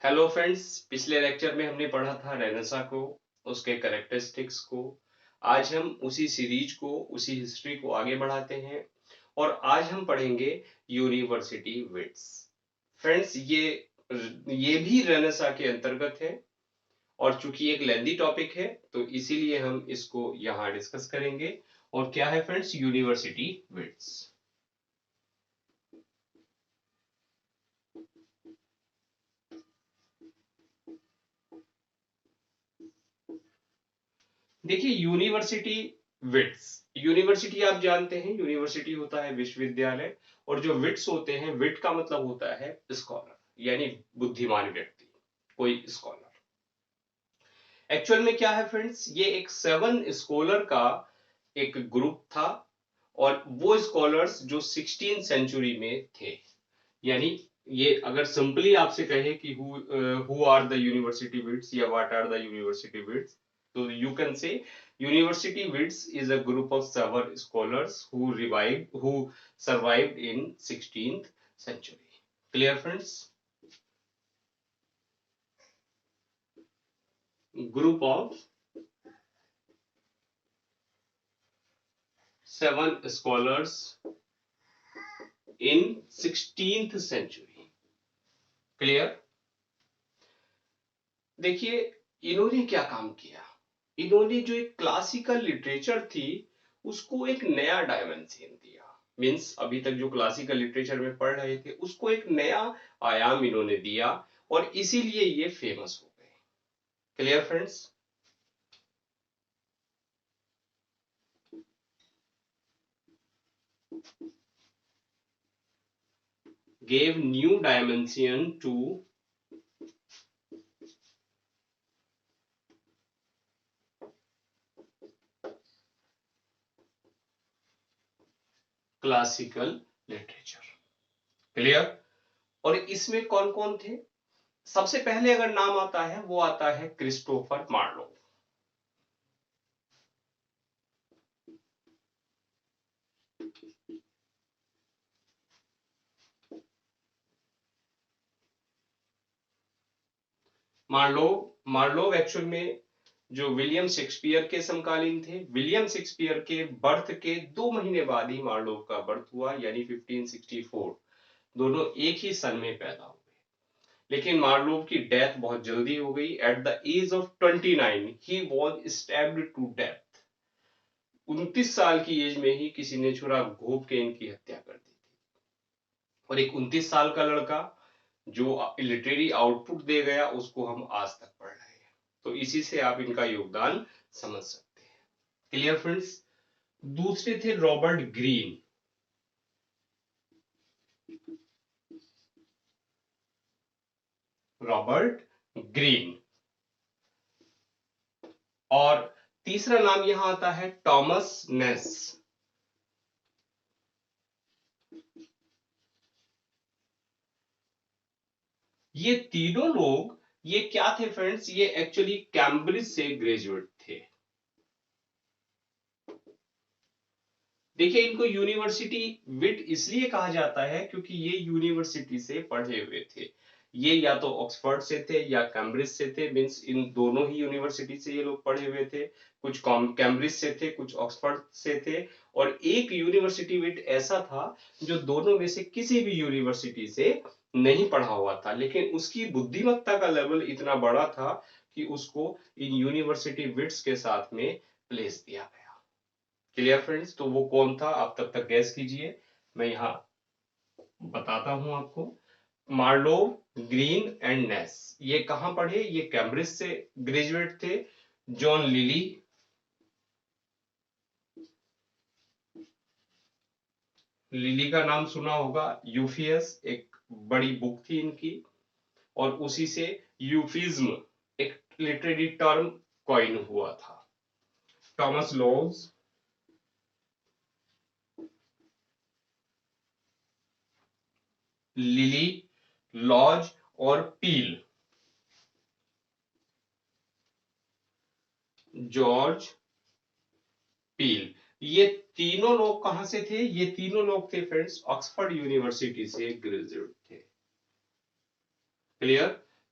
Hello friends, पिछले lecture में हमने पढ़ा था रेनेसां को, उसके कैरेक्टरिस्टिक्स को। आज हम उसी सीरीज को, उसी हिस्ट्री को आगे बढ़ाते हैं और आज हम पढ़ेंगे यूनिवर्सिटी विट्स। फ्रेंड्स, ये भी रेनेसां के अंतर्गत है और चूंकि एक लेंदी टॉपिक है तो इसीलिए हम इसको यहाँ डिस्कस करेंगे। और क्या है फ्रेंड्स यूनिवर्सिटी विट्स? देखिए, यूनिवर्सिटी विट्स, यूनिवर्सिटी आप जानते हैं, यूनिवर्सिटी होता है विश्वविद्यालय, और जो विट्स होते हैं, विट का मतलब होता है स्कॉलर, यानी बुद्धिमान व्यक्ति, कोई स्कॉलर। एक्चुअल में क्या है फ्रेंड्स, ये एक 7 स्कॉलर का एक ग्रुप था, और वो स्कॉलर्स जो 16 सेंचुरी में थे। यानी ये अगर सिंपली आपसे कहे कि who are the University Wits या what are the University Wits, तो you can say University Wits is a group of 7 scholars who survived in 16th century. Clear friends? Group of 7 scholars in 16th century. Clear? देखिए, इन्होंने क्या काम किया, इन्होंने जो एक क्लासिकल लिटरेचर थी उसको एक नया डायमेंशन दिया। मीन्स अभी तक जो क्लासिकल लिटरेचर में पढ़ रहे थे उसको एक नया आयाम इन्होंने दिया, और इसीलिए ये फेमस हो गए। Clear friends? gave new dimension to classical literature. Clear? और इसमें कौन कौन थे? सबसे पहले अगर नाम आता है वो आता है क्रिस्टोफर मार्लो। मार्लोव एक्चुअल में जो विलियम शेक्सपियर के समकालीन थे। विलियम शेक्सपियर के बर्थ के 2 महीने बाद ही मार्लोव का बर्थ हुआ, यानी 1564। दोनों एक ही सन में पैदा हुए, लेकिन मार्लोव की डेथ बहुत जल्दी हो गई। At the age of 29 he was stabbed to death. 29 साल की एज में ही किसी ने छुरा घोंप के इनकी हत्या कर दी थी। और एक 29 साल का लड़का जो लिटरेरी आउटपुट दे गया उसको हम आज तक पढ़ रहे हैं, तो इसी से आप इनका योगदान समझ सकते हैं। Clear friends? दूसरे थे रॉबर्ट ग्रीन। Robert Greene. और तीसरा नाम यहां आता है टॉमस नेस। ये तीनों लोग, ये क्या थे फ्रेंड्स, ये एक्चुअली कैम्ब्रिज से ग्रेजुएट थे। देखिए, इनको यूनिवर्सिटी विट इसलिए कहा जाता है क्योंकि ये यूनिवर्सिटी से पढ़े हुए थे। ये या तो ऑक्सफोर्ड से थे या कैम्ब्रिज से थे। मींस इन दोनों ही यूनिवर्सिटी से ये लोग पढ़े हुए थे। कुछ कैम्ब्रिज से थे, कुछ ऑक्सफोर्ड से थे, और एक यूनिवर्सिटी विट ऐसा था जो दोनों में से किसी भी यूनिवर्सिटी से नहीं पढ़ा हुआ था, लेकिन उसकी बुद्धिमत्ता का लेवल इतना बड़ा था कि उसको इन यूनिवर्सिटी विट्स के साथ में प्लेस दिया गया। Clear friends? तो वो कौन था, आप तब तक गैस कीजिए, मैं यहाँ बताता हूं आपको। मार्लो, ग्रीन एंड नेस, ये कहां पढ़े? ये कैम्ब्रिज से ग्रेजुएट थे। जॉन लिली, लिली का नाम सुना होगा। यूफियस एक बड़ी बुक थी इनकी, और उसी से यूफिज्म एक लिटरेरी टर्म कॉइन हुआ था। थॉमस लॉज, लिली, लॉज और पील, जॉर्ज पील, ये तीनों लोग कहां से थे? ये तीनों लोग थे फ्रेंड्स ऑक्सफोर्ड यूनिवर्सिटी से ग्रेजुएट थे। क्लियर?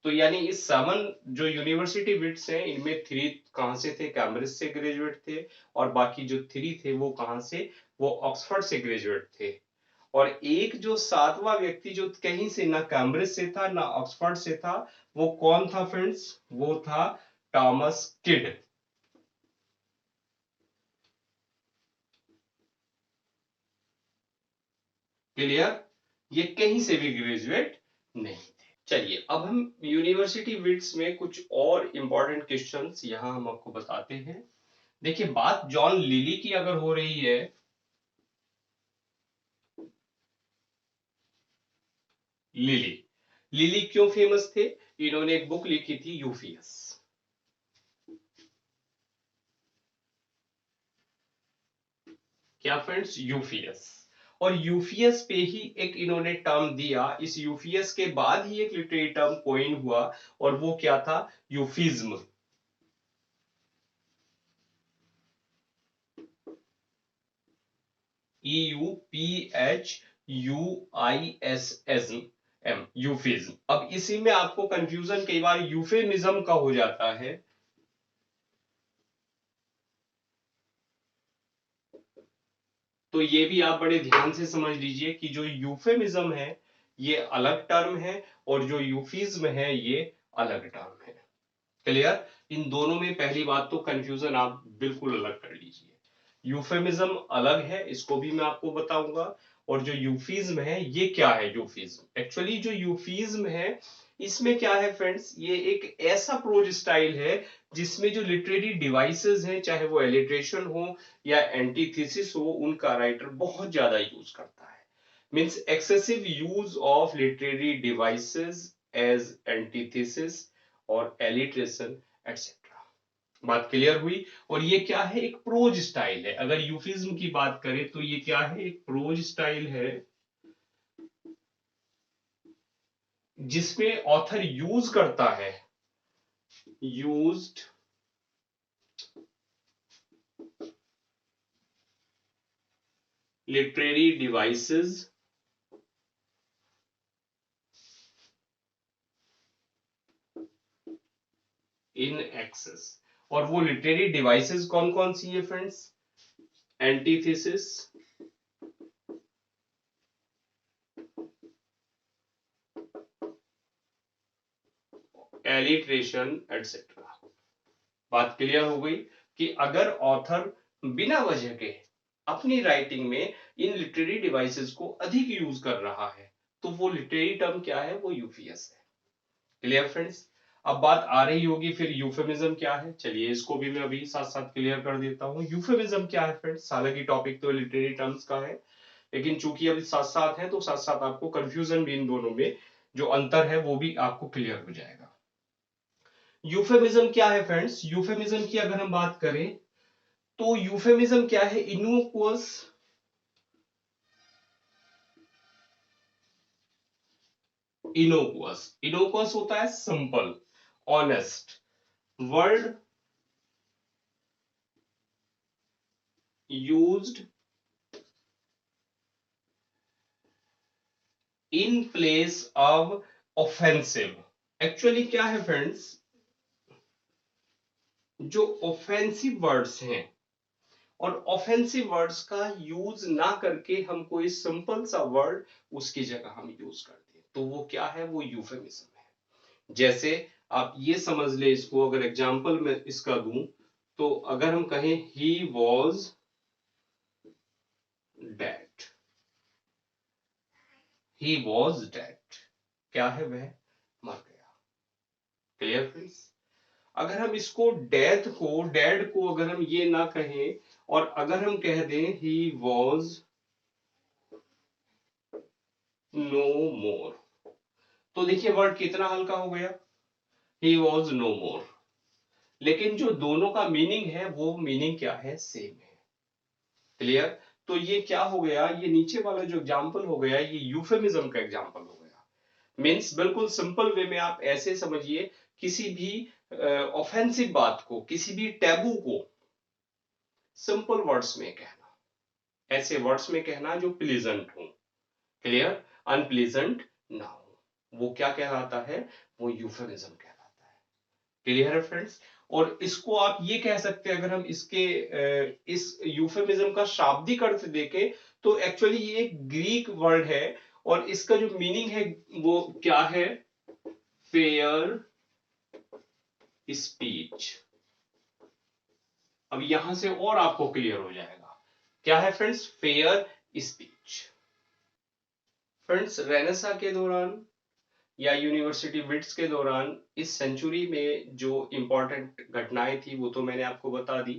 तो यानी इस 7 जो यूनिवर्सिटी विट्स हैं इनमें 3 कहां से थे, कैम्ब्रिज से ग्रेजुएट थे, और बाकी जो 3 थे वो कहां से, वो ऑक्सफोर्ड से ग्रेजुएट थे। और एक जो 7वां व्यक्ति जो कहीं से ना कैम्ब्रिज से था ना ऑक्सफोर्ड से था, वो कौन था फ्रेंड्स, वो था थॉमस किड। क्लियर, ये कहीं से भी ग्रेजुएट नहीं थे। चलिए अब हम यूनिवर्सिटी विट्स में कुछ और इंपॉर्टेंट क्वेश्चंस यहां हम आपको बताते हैं। देखिए बात जॉन लिली की अगर हो रही है, लिली, लिली क्यों फेमस थे, इन्होंने एक बुक लिखी थी यूफियस। क्या फ्रेंड्स, यूफियस। और यूफियस पे ही एक इन्होंने टर्म दिया, इस यूफियस के बाद ही एक लिटरेरी टर्म कोइन हुआ, और वो क्या था, यूफिज्म। EUPHUISS M, यूफिज्म। अब इसी में आपको कंफ्यूजन कई बार यूफेमिज्म का हो जाता है। तो ये भी आप बड़े ध्यान से समझ लीजिए कि जो यूफेमिज्म है ये अलग टर्म है, और जो यूफिज्म है ये अलग टर्म है। क्लियर, इन दोनों में पहली बात तो कंफ्यूजन आप बिल्कुल अलग कर लीजिए। यूफेमिज्म अलग है, इसको भी मैं आपको बताऊंगा। और जो यूफिज्म है, ये क्या है यूफिज्म, एक्चुअली जो यूफिज्म है इसमें क्या है फ्रेंड्स, ये एक ऐसा प्रोज स्टाइल है जिसमें जो लिटरेरी डिवाइसेस हैं, चाहे वो एलिट्रेशन हो या एंटीथेसिस हो, उनका राइटर बहुत ज्यादा यूज करता है। Means excessive use of literary devices as antithesis और एलिट्रेशन एटसेट्रा। बात क्लियर हुई। और ये क्या है, एक प्रोज स्टाइल है। अगर यूफिज्म की बात करें तो ये क्या है, एक प्रोज स्टाइल है जिसमें ऑथर यूज करता है, used literary devices in excess. और वो लिटरेरी डिवाइसेस कौन कौन सी है फ्रेंड्स, एंटीथेसिस, एलिट्रेशन एटसेट्रा। बात क्लियर हो गई कि अगर ऑथर बिना वजह के अपनी राइटिंग में इन लिटरेरी डिवाइसेस को अधिक यूज कर रहा है, तो वो लिटरेरी टर्म क्या है, वो यूफियस है। क्लियर फ्रेंड्स, अब बात आ रही होगी फिर यूफेमिज्म क्या है। चलिए इसको भी मैं अभी साथ साथ क्लियर कर देता हूं। यूफेमिज्म क्या है फ्रेंड्स, हालांकि टॉपिक तो लिटरेरी टर्म्स का है, लेकिन चूंकि अभी साथ साथ है तो साथ साथ आपको कंफ्यूजन भी इन दोनों में जो अंतर है वो भी आपको क्लियर हो जाएगा। यूफेमिज्म क्या है फ्रेंड्स, यूफेमिज्म की अगर हम बात करें तो यूफेमिज्म क्या है, इनोकुअस, इनोकुअस, इनोकुअस होता है simple, honest, word used in place of offensive. Actually क्या है फ्रेंड्स, जो ऑफेंसिव वर्ड्स हैं और ऑफेंसिव वर्ड्स का यूज ना करके हम कोई सिंपल सा वर्ड उसकी जगह हम यूज करते हैं, तो वो क्या है, वो यूफेमिज्म है। जैसे आप ये समझ ले इसको, अगर एग्जांपल में इसका दूं, तो अगर हम कहें he was dead, he was dead, क्या है, वह मर गया। क्लियर फ्रेंड्स, अगर हम इसको डेथ को, डेड को अगर हम ये ना कहें, और अगर हम कह दें ही वॉज नो मोर, तो देखिए वर्ड कितना हल्का हो गया, ही वॉज नो मोर। लेकिन जो दोनों का मीनिंग है वो मीनिंग क्या है, सेम है। क्लियर, तो ये क्या हो गया, ये नीचे वाला जो एग्जाम्पल हो गया ये यूफेमिज्म का एग्जाम्पल हो गया। मीन्स बिल्कुल सिंपल वे में आप ऐसे समझिए, किसी भी ऑफेंसिव बात को, किसी भी टैबू को सिंपल वर्ड्स में कहना, ऐसे वर्ड्स में कहना जो प्लीजेंट हो। क्लियर, अनप्लीजेंट ना हो, वो क्या कहलाता है, वो यूफेमिज्म कहलाता है। क्लियर है फ्रेंड्स? और इसको आप ये कह सकते हैं, अगर हम इसके इस यूफेमिज्म का शाब्दिक अर्थ देखें तो एक्चुअली ये एक ग्रीक वर्ड है, और इसका जो मीनिंग है वो क्या है, फेयर स्पीच। अब यहां से और आपको क्लियर हो जाएगा क्या है friends, fair speech. Friends Renaissance के दौरान या यूनिवर्सिटी विट्स के दौरान इस सेंचुरी में जो इंपॉर्टेंट घटनाएं थी वो तो मैंने आपको बता दी,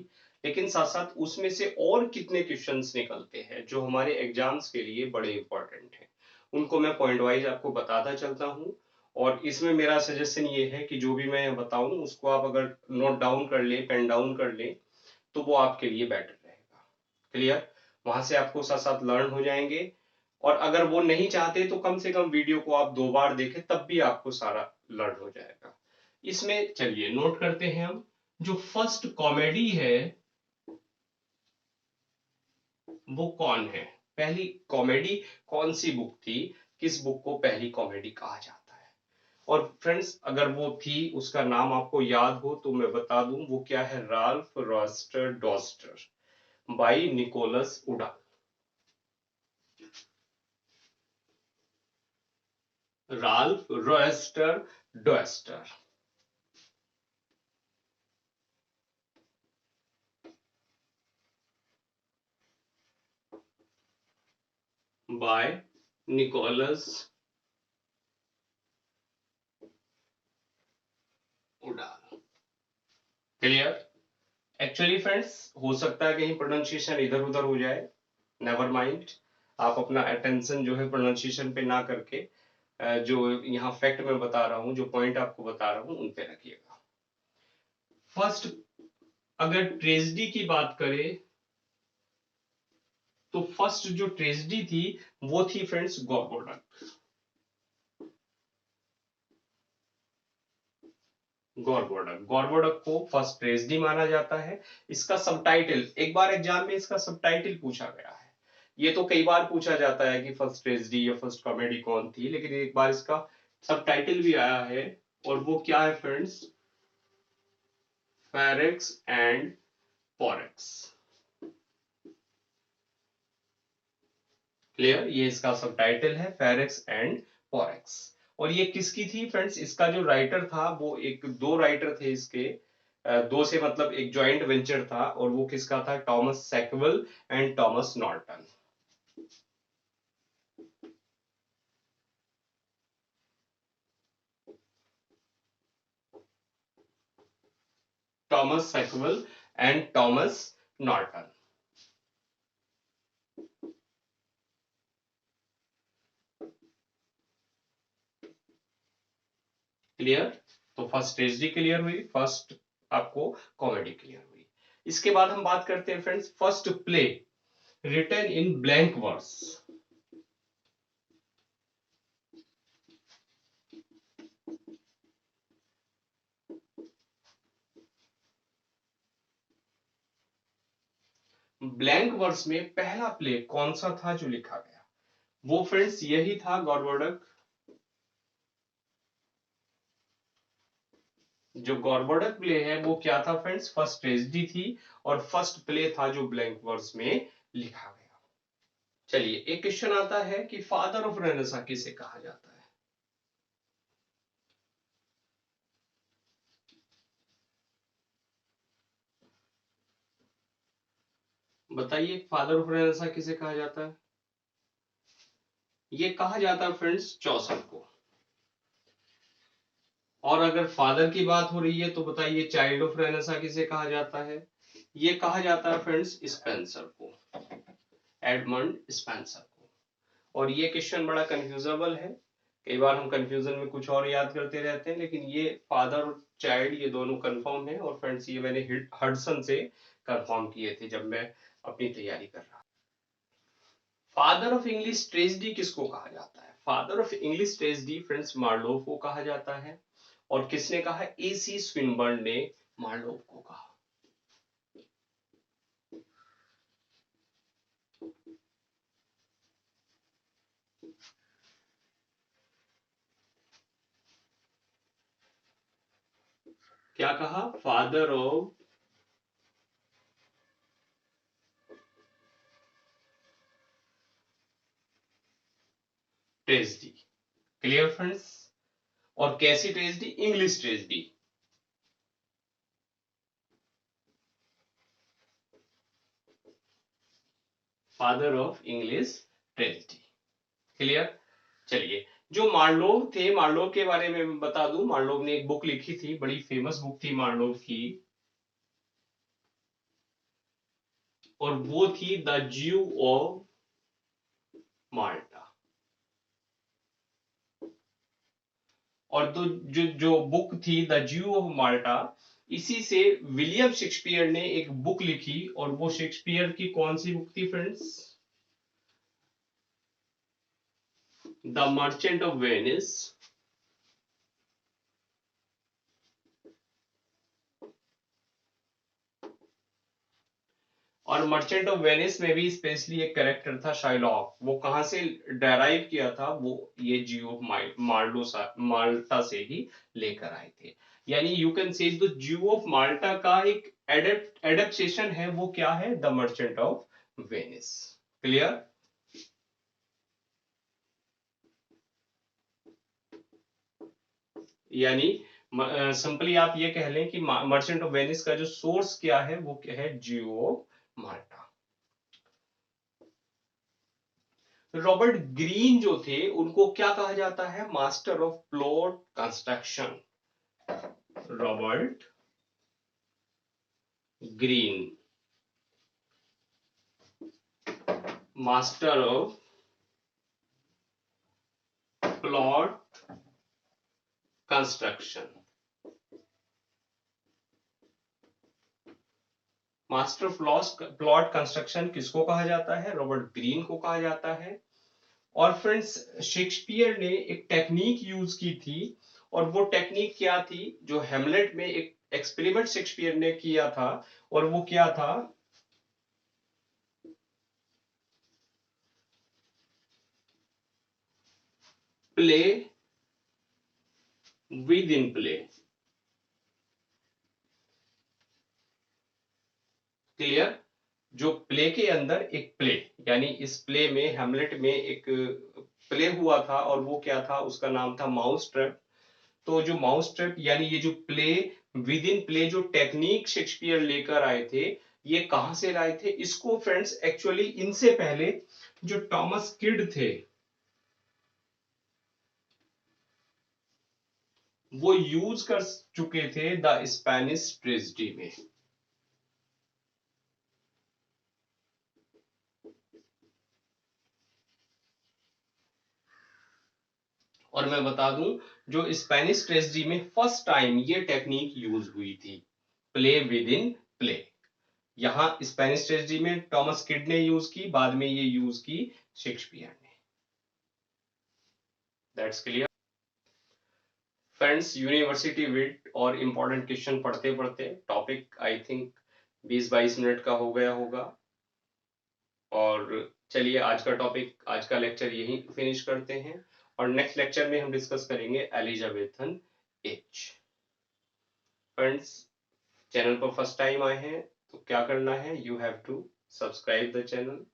लेकिन साथ साथ उसमें से और कितने क्वेश्चंस निकलते हैं जो हमारे एग्जाम्स के लिए बड़े इंपॉर्टेंट हैं, उनको मैं पॉइंट वाइज आपको बताता चलता हूँ। और इसमें मेरा सजेशन ये है कि जो भी मैं बताऊं उसको आप अगर नोट डाउन कर ले, पेन डाउन कर ले, तो वो आपके लिए बेटर रहेगा। क्लियर? वहां से आपको साथ साथ लर्न हो जाएंगे, और अगर वो नहीं चाहते तो कम से कम वीडियो को आप 2 बार देखें, तब भी आपको सारा लर्न हो जाएगा। इसमें चलिए नोट करते हैं हम, जो फर्स्ट कॉमेडी है वो कौन है, पहली कॉमेडी कौन सी बुक थी, किस बुक को पहली कॉमेडी कहा जाता है। और फ्रेंड्स अगर वो थी, उसका नाम आपको याद हो तो मैं बता दूं, वो क्या है, Ralph Roister Doister by Nicholas Udall. Ralph Roister Doister by Nicholas Udall. Clear? Actually friends हो सकता है कहीं प्रोनाउंसिएशन इधर उधर हो जाए, नेवर माइंड। आप अपना अटेंशन जो है प्रोनाउंसिएशन पे ना करके जो यहाँ फैक्ट मैं बता रहा हूँ, जो पॉइंट आपको बता रहा हूँ, उन पे रखिएगा। फर्स्ट अगर ट्रेजेडी की बात करें तो फर्स्ट जो ट्रेजेडी थी वो थी फ्रेंड्स गॉर्बोडक। गॉर्बोडक, गॉर्बोडक को फर्स्ट ट्रेजेडी माना जाता है। इसका सबटाइटल, एक बार एग्जाम में इसका सबटाइटल पूछा गया है। ये तो कई बार पूछा जाता है कि फर्स्ट ट्रेजेडी या फर्स्ट कॉमेडी कौन थी, लेकिन एक बार इसका सबटाइटल भी आया है, और वो क्या है फ्रेंड्स, फेरेक्स एंड पोरेक्स। क्लियर? ये इसका सबटाइटल है, फेरेक्स एंड पोरेक्स। और ये किसकी थी फ्रेंड्स, इसका जो राइटर था वो एक, दो राइटर थे इसके, दो से मतलब एक जॉइंट वेंचर था, और वो किसका था, Thomas Sackville and Thomas Norton. Thomas Sackville and Thomas Norton. Clear? तो फर्स्ट ट्रेजेडी क्लियर हुई, फर्स्ट आपको कॉमेडी क्लियर हुई। इसके बाद हम बात करते हैं friends, first play written in blank verse. Blank verse में पहला प्ले कौन सा था जो लिखा गया, वो फ्रेंड्स यही था गॉर्बोडक। जो गॉर्बोडक प्ले है वो क्या था फ्रेंड्स, फर्स्ट ट्रेजेडी थी, और फर्स्ट प्ले था जो ब्लैंक वर्स में लिखा गया। चलिए एक क्वेश्चन आता है कि फादर ऑफ रेनेसा किसे कहा जाता है। बताइए फादर ऑफ रेनेसा किसे कहा जाता है। ये कहा जाता है फ्रेंड्स चौसर को। और अगर फादर की बात हो रही है तो बताइए चाइल्ड ऑफ रेनेसा किसे कहा जाता है। ये कहा जाता है फ्रेंड्स स्पेंसर को, एडमंड स्पेंसर को। और ये क्वेश्चन बड़ा कंफ्यूजेबल है, कई बार हम कंफ्यूजन में कुछ और याद करते रहते हैं, लेकिन ये फादर और चाइल्ड ये दोनों कंफर्म है, और फ्रेंड्स ये मैंने हडसन से कंफर्म किए थे जब मैं अपनी तैयारी कर रहा। फादर ऑफ इंग्लिश ट्रेजेडी किसको कहा जाता है, father of English tragedy friends Marlowe को कहा जाता है। और किसने कहा, एसी स्विनबर्न ने मार्लोव को कहा। क्या कहा? Father of tragedy. Clear friends? और कैसी tragedy? English tragedy. Father of English tragedy. Clear? चलिए, जो मार्लोव थे, मार्लोव के बारे में मैं बता दूं, मार्लोव ने एक बुक लिखी थी, बड़ी फेमस बुक थी मार्लोव की, और वो थी द ज्यू ऑफ माल्टा। और तो जो बुक थी द ज्यू ऑफ माल्टा, इसी से विलियम शेक्सपियर ने एक बुक लिखी, और वो शेक्सपियर की कौन सी बुक थी friends? The merchant of Venice. और मर्चेंट ऑफ वेनिस में भी स्पेशली एक कैरेक्टर था शाइलॉक। वो कहां से डेराइव किया था? वो ये जियो माल्टा से ही लेकर आए थे। यानी यू कैन से द जियो ऑफ माल्टा का एक एडेप्टेशन है, वो क्या है? The merchant of Venice. Clear? यानी सिंपली आप ये कह लें कि मर्चेंट ऑफ वेनिस का जो सोर्स क्या है, वो क्या है? जियो ऑफ माल्टा। रॉबर्ट ग्रीन जो थे, उनको क्या कहा जाता है? Master of plot construction. Robert Greene, master of plot construction. Master plot construction किसको कहा जाता है? रॉबर्ट ग्रीन को कहा जाता है। और फ्रेंड्स, शेक्सपियर ने एक टेक्निक यूज की थी, और वो टेक्निक क्या थी? जो हेमलेट में एक एक्सपेरिमेंट शेक्सपियर ने किया था, और वो क्या था? Play within play. Clear? जो प्ले के अंदर एक प्ले, यानी इस प्ले में, हेमलेट में एक प्ले हुआ था, और वो क्या था? उसका नाम था माउस ट्रैप। तो जो माउस ट्रैप, यानी ये जो प्ले विद इन प्ले जो टेक्निक शेक्सपियर लेकर आए थे, ये कहां से लाए थे? इसको फ्रेंड्स, एक्चुअली इनसे पहले जो टॉमस किड थे, वो यूज कर चुके थे द स्पेनिश ट्रेजेडी में। और मैं बता दूं, जो स्पेनिश ट्रेजेडी में फर्स्ट टाइम ये टेक्निक यूज हुई थी, प्ले विद इन प्ले। यहां स्पेनिश ट्रेजेडी में टॉमस किड ने यूज की, बाद में ये यूज की शेक्सपियर ने। That's clear friends? University wit और इंपॉर्टेंट क्वेश्चन पढ़ते पढ़ते टॉपिक आई थिंक 20-22 मिनट का हो गया होगा। और चलिए, आज का टॉपिक, आज का लेक्चर यहीं फिनिश करते हैं, और नेक्स्ट लेक्चर में हम डिस्कस करेंगे एलिजाबेथन एज। फ्रेंड्स, चैनल पर फर्स्ट टाइम आए हैं तो क्या करना है? You have to subscribe the channel.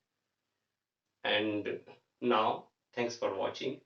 And now, thanks for watching.